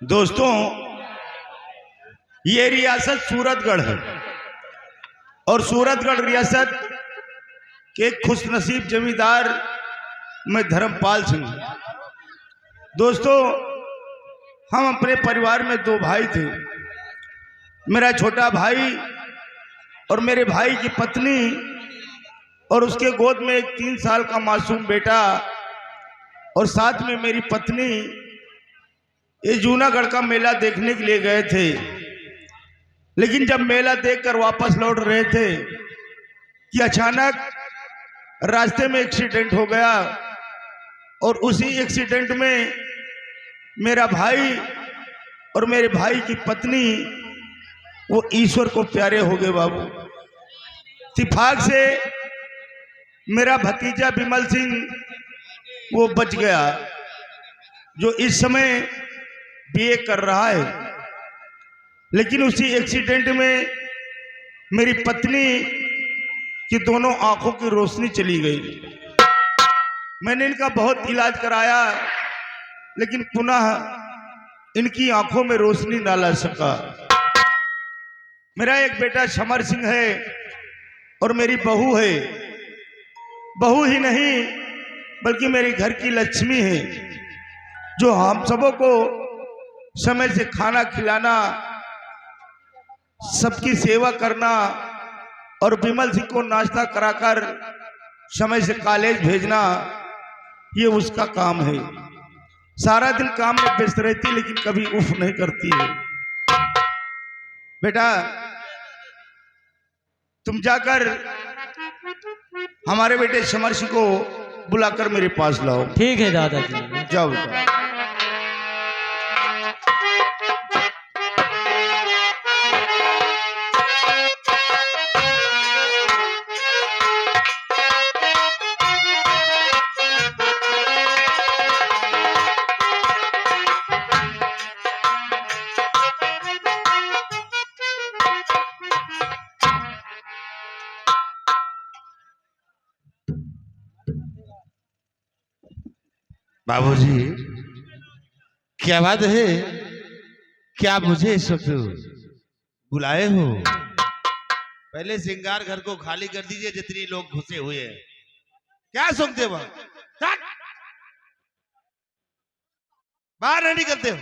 दोस्तों, ये रियासत सूरतगढ़ है और सूरतगढ़ रियासत के खुशनसीब जमींदार में धर्मपाल सिंह। दोस्तों, हम अपने परिवार में दो भाई थे। मेरा छोटा भाई और मेरे भाई की पत्नी और उसके गोद में एक 3 साल का मासूम बेटा और साथ में मेरी पत्नी ये जूनागढ़ का मेला देखने के लिए गए थे। लेकिन जब मेला देखकर वापस लौट रहे थे कि अचानक रास्ते में एक्सीडेंट हो गया और उसी एक्सीडेंट में मेरा भाई और मेरे भाई की पत्नी वो ईश्वर को प्यारे हो गए। बाबू, इत्तेफाक से मेरा भतीजा विमल सिंह वो बच गया, जो इस समय बीए कर रहा है। लेकिन उसी एक्सीडेंट में मेरी पत्नी की दोनों आंखों की रोशनी चली गई। मैंने इनका बहुत इलाज कराया, लेकिन पुनः इनकी आंखों में रोशनी ना ला सका। मेरा एक बेटा समर सिंह है और मेरी बहू है। बहू ही नहीं बल्कि मेरी घर की लक्ष्मी है, जो हम सबों को समय से खाना खिलाना, सबकी सेवा करना और विमल सिंह को नाश्ता कराकर समय से कॉलेज भेजना, ये उसका काम है। सारा दिन काम में व्यस्त रहती, लेकिन कभी उफ नहीं करती है। बेटा, तुम जाकर हमारे बेटे समर सिंह को बुलाकर मेरे पास लाओ। ठीक है दादाजी। जाओ बेटा। बाबूजी, क्या बात है? क्या मुझे इस वक्त बुलाए हो? पहले श्रृंगार घर को खाली कर दीजिए, जितने लोग घुसे हुए हैं। क्या सूंघते वहां? बाहर नहीं करते हो?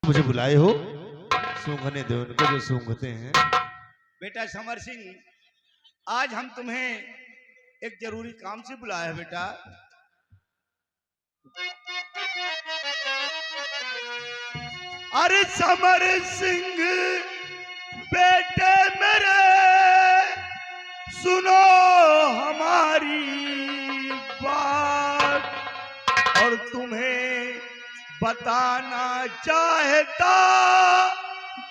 मुझे बुलाए हो? सूंघने दो उनको जो सूंघते हैं। बेटा समर सिंह, आज हम तुम्हें एक जरूरी काम से बुलाया है। बेटा, अरे समर सिंह बेटे मेरे, सुनो हमारी बात और तुम्हें बताना चाहता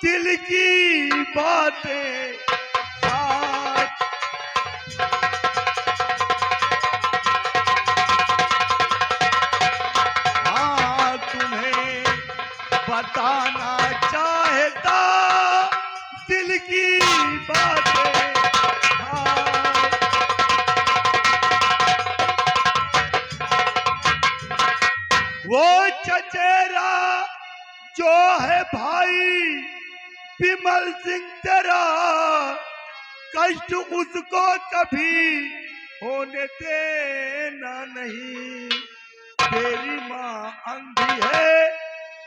दिल की बातें। बताना चाहता दिल की बातें। वो चचेरा जो है भाई विमल सिंह तेरा, कष्ट उसको कभी होने देना नहीं। तेरी माँ अंधी है,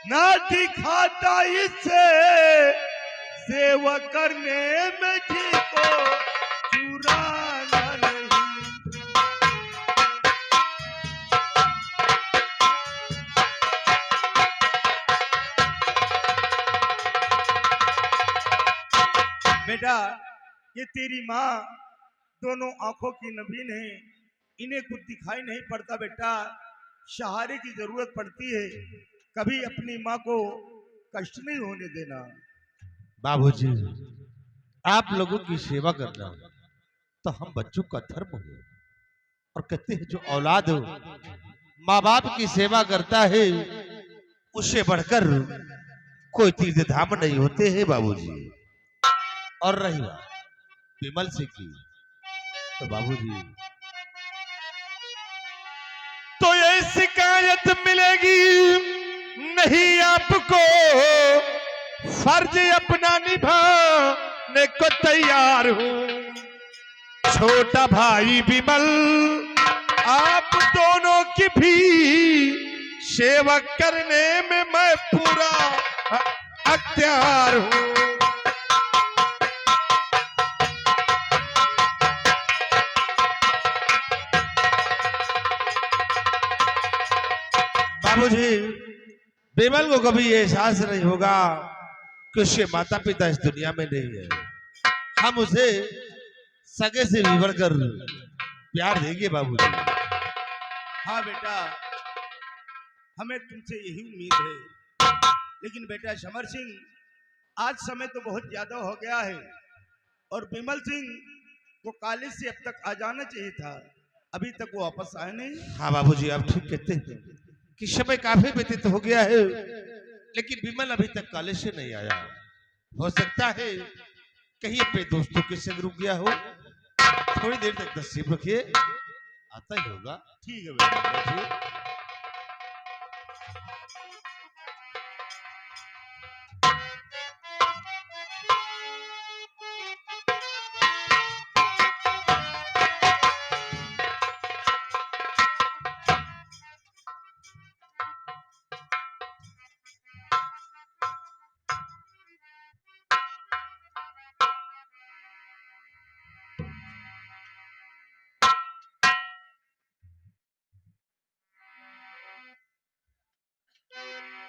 ना दिखाता इससे सेवा करने में जी को चुराना नहीं। बेटा, ये तेरी माँ दोनों आंखों की नबीन है, इन्हें कुछ दिखाई नहीं पड़ता। बेटा, सहारे की जरूरत पड़ती है, कभी अपनी माँ को कष्ट नहीं होने देना। बाबूजी, आप लोगों की सेवा करना तो हम बच्चों का धर्म है। और कहते हैं जो औलाद माँ बाप की सेवा करता है, उससे बढ़कर कोई तीर्थ धाम नहीं होते हैं बाबूजी। और रही बात विमल सिंह की, तो बाबूजी तो ये शिकायत मिलेगी नहीं आपको फर्ज अपना निभाने को तैयार हूँ। छोटा भाई विमल आप दोनों की भी सेवा करने में मैं पूरा अख्तियार हूँ। बाबूजी, विमल को कभी ये एहसास नहीं होगा कि उसके माता पिता इस दुनिया में नहीं है। हम उसे सगे से भी बढ़कर प्यार देंगे बाबूजी। हाँ बेटा, हमें तुमसे यही उम्मीद है। लेकिन बेटा समर सिंह, आज समय तो बहुत ज्यादा हो गया है और विमल सिंह को कॉलेज से अब तक आ जाना चाहिए था, अभी तक वो वापस आए नहीं। हाँ बाबूजी, आप ठीक कहते हैं कि समय काफी व्यतीत हो गया है, लेकिन विमल अभी तक कॉलेज से नहीं आया। हो सकता है कहीं अपने दोस्तों के संग रुक गया हो। थोड़ी देर तक नसीब रखिए, आता ही होगा। ठीक है बेटा, बैठिए।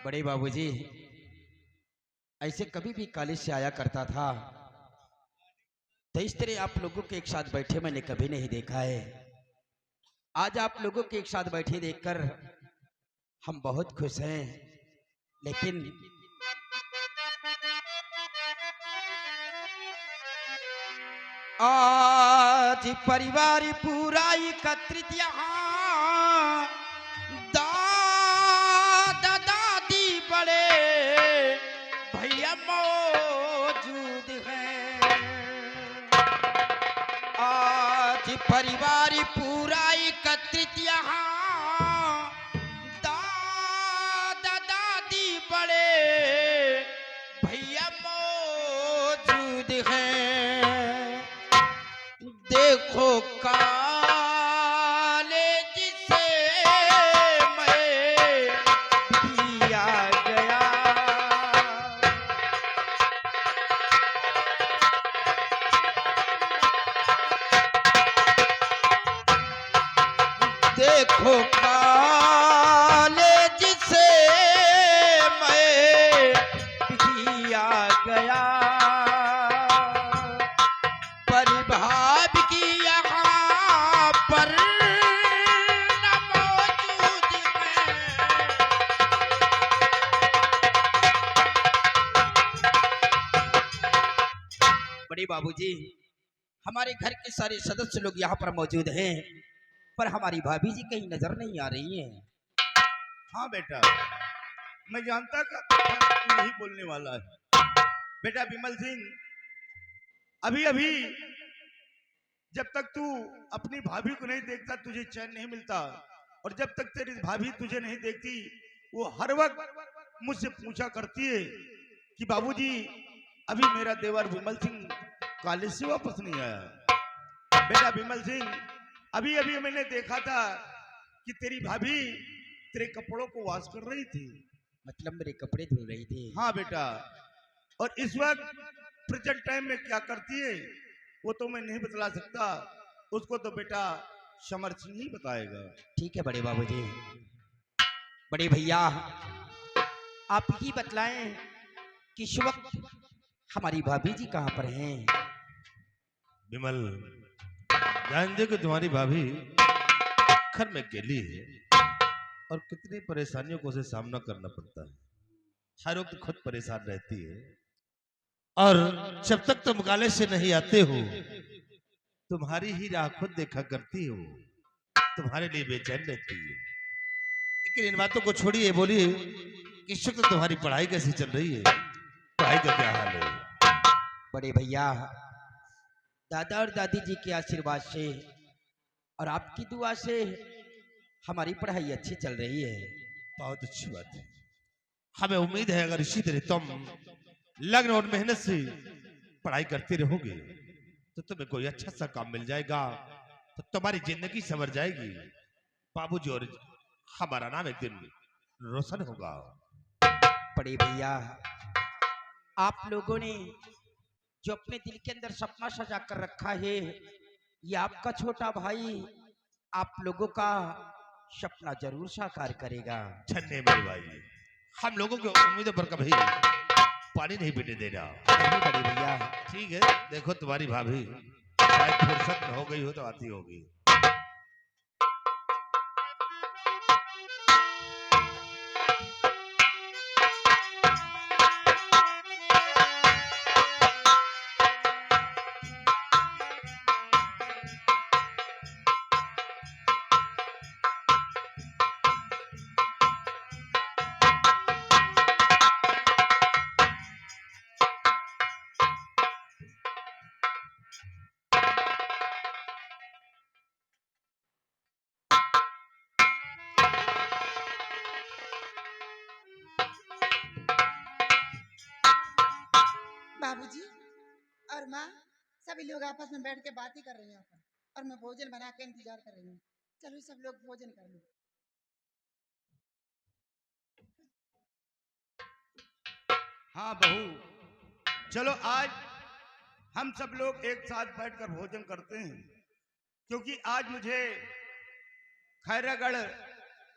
बड़े बाबूजी, ऐसे कभी भी कॉलेज से आया करता था तो इस तरह आप लोगों के एक साथ बैठे मैंने कभी नहीं देखा है। आज आप लोगों के एक साथ बैठे देखकर हम बहुत खुश हैं, लेकिन आज परिवार पूरा एकत्रित यहाँ, दादा दादी बड़े भैया मौजूद हैं। आज परिवार पूरा एकत्रित यहाँ, दादा दादी बड़े भैया मौजूद हैं। देखो कॉलेज से मैं भी आ गया, देखो कॉलेज से मैं भी आ गया। परिभाव की यहाँ पर न मौजूद है। बड़े बाबूजी, हमारे घर के सारे सदस्य लोग यहाँ पर मौजूद हैं, पर हमारी भाभी जी कहीं नजर नहीं आ रही हैं। हाँ बेटा, मैं जानता था तू यही बोलने वाला है। बेटा विमल सिंह, अभी अभी जब तक तू अपनी भाभी को नहीं देखता तुझे चैन नहीं मिलता, और जब तक तेरी भाभी तुझे नहीं देखती वो हर वक्त मुझसे पूछा करती है कि बाबूजी अभी मेरा देवर विमल सिंह कॉलेज से वापस नहीं आया। बेटा विमल सिंह, अभी अभी मैंने देखा था कि तेरी भाभी तेरे कपड़ों को वॉश कर रही थी। मतलब मेरे कपड़े धुल रही थी? हाँ बेटा, और इस वक्त प्रेजेंट टाइम में क्या करती है वो तो मैं नहीं बतला सकता, उसको तो बेटा समर सिंह ही बताएगा। ठीक है बड़े बाबूजी। बड़े भैया, आप ही बतलाएं कि इस वक्त हमारी भाभी जी कहाँ पर हैं? विमल, जान दे कि तुम्हारी भाभी घर में अकेली है और कितनी परेशानियों को उसे सामना करना पड़ता है। हर वक्त खुद परेशान रहती है, और जब तक तुम कॉलेज से नहीं आते हो तुम्हारी ही राह खुद देखा करती हो, तुम्हारे लिए बेचैन रहती है। लेकिन इन बातों को छोड़िए, बोलिए कि इस वक्त तुम्हारी पढ़ाई कैसी चल रही है? पढ़ाई का क्या हाल है? बड़े भैया, दादा और दादी जी के आशीर्वाद से और आपकी दुआ से हमारी पढ़ाई अच्छी चल रही है। बहुत अच्छी बात है। हमें उम्मीद है अगर इसी तरह तुम लगन और मेहनत से पढ़ाई करते रहोगे तो तुम्हें कोई अच्छा सा काम मिल जाएगा, तो तुम्हारी जिंदगी संवर जाएगी बाबूजी, और हमारा नाम एक दिन रोशन होगा। बड़े भैया, आप लोगों ने जो अपने दिल के अंदर सपना सजा कर रखा है, ये आपका छोटा भाई आप लोगों का सपना जरूर साकार करेगा। छन्ने मेरे भाई, हम लोगों की उम्मीदों पर कभी पानी नहीं पीने देना। नहीं बड़े भैया, ठीक है, देखो तुम्हारी भाभी शायद फुर्सत में हो गई हो तो आती होगी। बाबूजी और माँ सभी लोग आपस में बैठ के बात ही कर रहे हैं यहाँ पर, और मैं भोजन बना के इंतजार कर रही हूँ। चलो सब लोग भोजन कर लो। हाँ बहू, चलो आज हम सब लोग एक साथ बैठकर भोजन करते हैं, क्योंकि आज मुझे खैरागढ़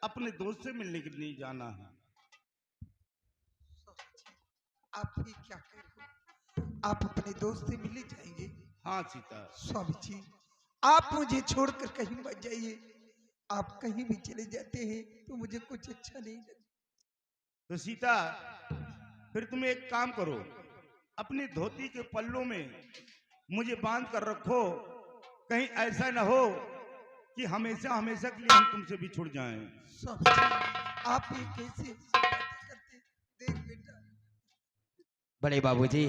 अपने दोस्त से मिलने के लिए जाना है। आप ही क्या कह रहे हो? आप अपने दोस्त से मिलने जाएंगे? हाँ सीता, स्वामी जी, आप मुझे छोड़कर कहीं मत जाइए। आप कहीं भी चले जाते हैं तो मुझे कुछ अच्छा नहीं लगता। तो सीता फिर तुम एक काम करो, अपनी धोती के पल्लों में मुझे बांध कर रखो, कहीं ऐसा न हो कि हमेशा हमेशा के लिए हम तुमसे बिछुड़ जाएं। स्वामी जी, आप ये कैसे बातें करते? देख बेटा, बड़े बाबूजी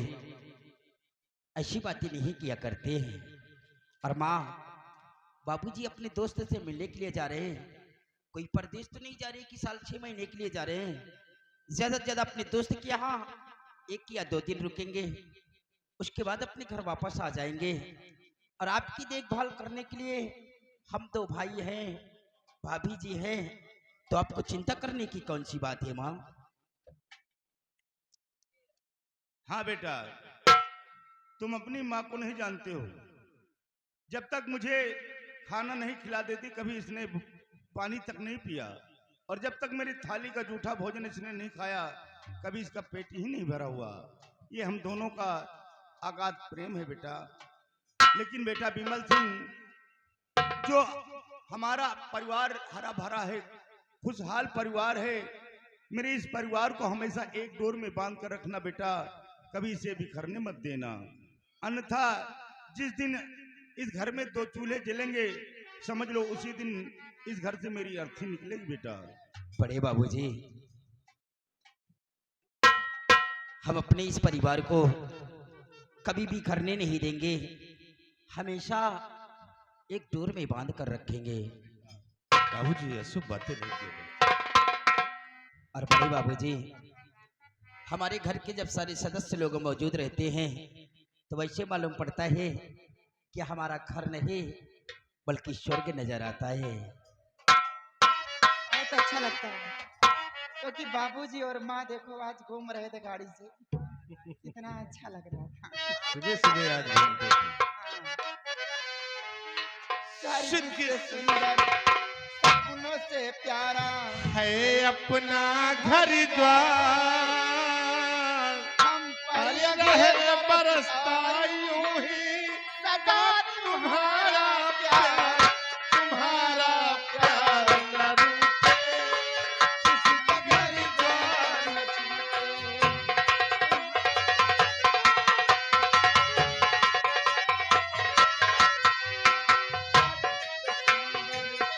ऐसी बातें नहीं किया करते हैं। और माँ, बाबूजी अपने दोस्त से मिलने के लिए जा रहे हैं, कोई परदेश तो नहीं जा रहे कि साल 6 महीने के लिए जा रहे हैं। ज्यादा से ज्यादा अपने दोस्त के यहाँ 1 या 2 दिन रुकेंगे, उसके बाद अपने घर वापस आ जाएंगे। और आपकी देखभाल करने के लिए हम 2 भाई हैं, भाभी जी हैं, तो आपको चिंता करने की कौन सी बात है माँ? हाँ बेटा, तुम अपनी माँ को नहीं जानते हो। जब तक मुझे खाना नहीं खिला देती, कभी इसने पानी तक नहीं पिया, और जब तक मेरी थाली का जूठा भोजन इसने नहीं खाया, कभी इसका पेट ही नहीं भरा हुआ। ये हम दोनों का अगाध प्रेम है बेटा। लेकिन बेटा विमल सिंह, जो हमारा परिवार हरा भरा है, खुशहाल परिवार है, मेरे इस परिवार को हमेशा एक डोर में बांध कर रखना बेटा, कभी इसे बिखरने मत देना। अन्यथा जिस दिन इस घर में 2 चूल्हे जलेंगे, समझ लो उसी दिन इस घर से मेरी अर्थी निकलेगी बेटा। बड़े बाबूजी, हम अपने इस परिवार को कभी भी खरने नहीं देंगे, हमेशा एक डोर में बांध कर रखेंगे। बाबूजी अशुभ बातें नहीं किए। और बड़े बाबूजी, हमारे घर के जब सारे सदस्य लोग मौजूद रहते हैं तो वैसे मालूम पड़ता है कि हमारा घर नहीं बल्कि स्वर्ग नजर आता है। बहुत अच्छा लगता है, क्योंकि बाबूजी और माँ देखो आज घूम रहे थे गाड़ी से, कितना अच्छा लग रहा था। सुबह सुबह आज घूमते थे। स्वर्ग से सुंदर, सपनों से प्यारा, है अपना घर द्वार, हम पर लहर बरसता यूं ही सदा तुम्हारा प्यार, तुम्हारा प्यार न रूठे, किसी घर द्वार न छूटे।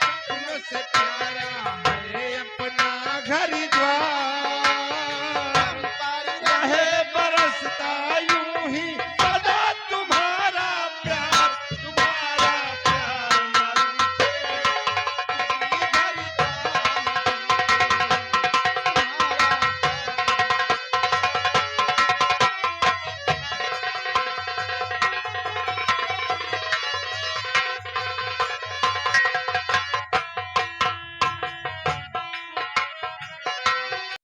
सपनों से प्यारा